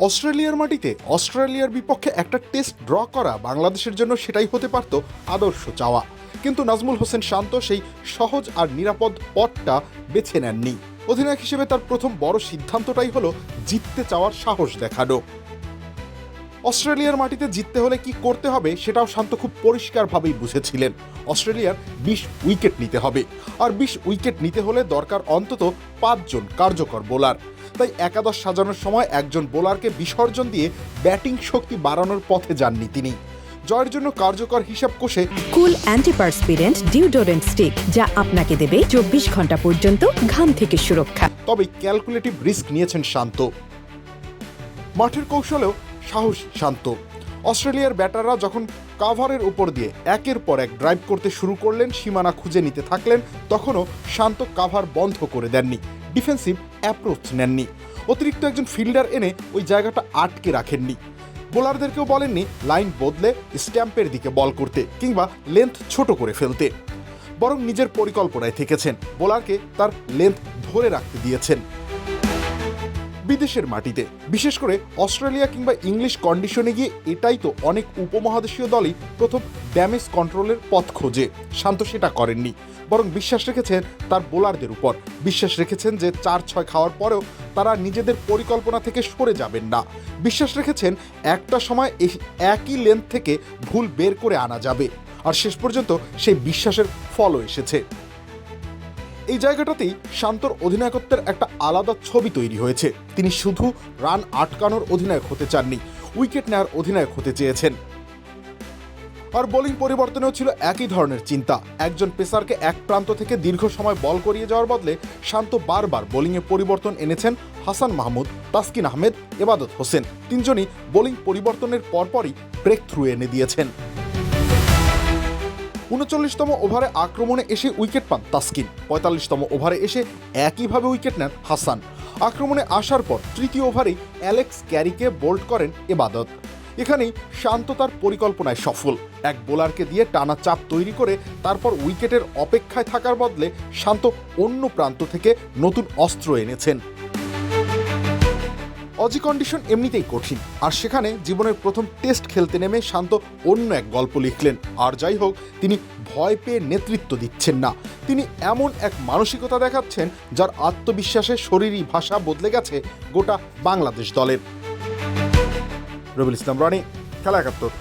অস্ট্রেলিয়ার মাটিতে অস্ট্রেলিয়ার বিপক্ষে একটা টেস্ট ড্র করা বাংলাদেশের জন্য সেটাই হতে পারত আদর্শ চাওয়া, কিন্তু নাজমুল হোসেন শান্ত সেই সহজ আর নিরাপদ পথটা বেছে নেননি। অধিনায়ক হিসেবে তার প্রথম বড় সিদ্ধান্তটাই হলো জিততে চাওয়ার সাহস দেখানো। অস্ট্রেলিয়ার মাটিতে জিততে হলে কি করতে হবে সেটাও শান্ত খুব পরিষ্কারভাবেই বুঝেছিলেন। অস্ট্রেলিয়ার 20 উইকেট নিতে হবে, আর 20 উইকেট নিতে হলে দরকার অন্তত 5 জন কার্যকর বোলার। তাই একাদশ সাজানোর সময় একজন বোলারকে বিসর্জন দিয়ে ব্যাটিং শক্তি বাড়ানোর পথে যাননি তিনি। জয়ের জন্য কার্যকর হিসাব কষে কুল অ্যান্টিপারস্পিরেন্ট ডিওডোরেন্ট স্টিক, যা আপনাকে দেবে 24 ঘন্টা পর্যন্ত ঘাম থেকে সুরক্ষা। তবে ক্যালকুলেটিভ রিস্ক নিয়েছেন শান্ত। মাঠের কৌশলেও সাহসী শান্ত। অস্ট্রেলিয়ার ব্যাটাররা যখন কাভারের উপর দিয়ে একের পর এক ড্রাইভ করতে শুরু করলেন, সীমানা খুঁজে নিতে থাকলেন, তখনও শান্ত কাভার বন্ধ করে দেননি, ডিফেন্সিভ অ্যাপ্রোচ নেননি। অতিরিক্ত একজন ফিল্ডার এনে ওই জায়গাটা আটকে রাখেননি। বোলারদেরকেও বলেননি লাইন বদলে স্ট্যাম্পের দিকে বল করতে কিংবা লেন্থ ছোট করে ফেলতে, বরং নিজের পরিকল্পনায় থেকেছেন। বোলারকে তার লেন্থ ধরে রাখতে দিয়েছেন। বিদেশের মাটিতে, বিশেষ করে অস্ট্রেলিয়া কিংবা ইংলিশ কন্ডিশনে গিয়ে এটাই তো অনেক উপমহাদেশীয় দলই প্রথম ড্যামেজ কন্ট্রোলের পথ খোঁজে। শান্ত সেটা করেননি, বরং বিশ্বাস রেখেছেন তার বোলারদের উপর। বিশ্বাস রেখেছেন যে 4-6 খাওয়ার পরেও তারা নিজেদের পরিকল্পনা থেকে সরে যাবেন না। বিশ্বাস রেখেছেন একটা সময় একই লেন্থ থেকে ভুল বের করে আনা যাবে, আর শেষ পর্যন্ত সেই বিশ্বাসের ফলও এসেছে। এই জায়গাটাতেই শান্তর অধিনায়কত্বের একটা আলাদা ছবি তৈরি হয়েছে। তিনি শুধু রান আটকানোর অধিনায়ক হতে চাননি, উইকেট নেওয়ার অধিনায়ক হতে চেয়েছেন। আর বোলিং পরিবর্তনেও ছিল একই ধরনের চিন্তা। একজন পেসারকে এক প্রান্ত থেকে দীর্ঘ সময় বল করিয়ে যাওয়ার বদলে শান্ত বারবার বোলিংয়ে পরিবর্তন এনেছেন। হাসান মাহমুদ, তাসকিন আহমেদ, এবাদত হোসেন তিনজনই বোলিং পরিবর্তনের পরপরই ব্রেক থ্রু এনে দিয়েছেন। 39তম ওভারে আক্রমণে এসে উইকেট পান তাসকিন, 45তম ওভারে এসে একইভাবে উইকেট নেন হাসান। আক্রমণে আসার পর তৃতীয় ওভারেই অ্যালেক্স ক্যারিকে বোল্ড করেন এবাদত। এখানেই শান্ত তার পরিকল্পনায় সফল। এক বোলারকে দিয়ে টানা চাপ তৈরি করে তারপর উইকেটের অপেক্ষায় থাকার বদলে শান্ত অন্য প্রান্ত থেকে নতুন অস্ত্র এনেছেন। অজি কন্ডিশন এমনিতেই কঠিন, আর সেখানে জীবনের প্রথম টেস্ট খেলতে নেমে শান্ত অন্য এক গল্প লিখলেন। আর যাই হোক, তিনি ভয় পেয়ে নেতৃত্ব দিচ্ছেন না, তিনি এমন এক মানসিকতা দেখাচ্ছেন যার আত্মবিশ্বাসে শরীরী ভাষা বদলে গেছে গোটা বাংলাদেশ দলের। রবিউল ইসলাম রনি, খেলা ৭১।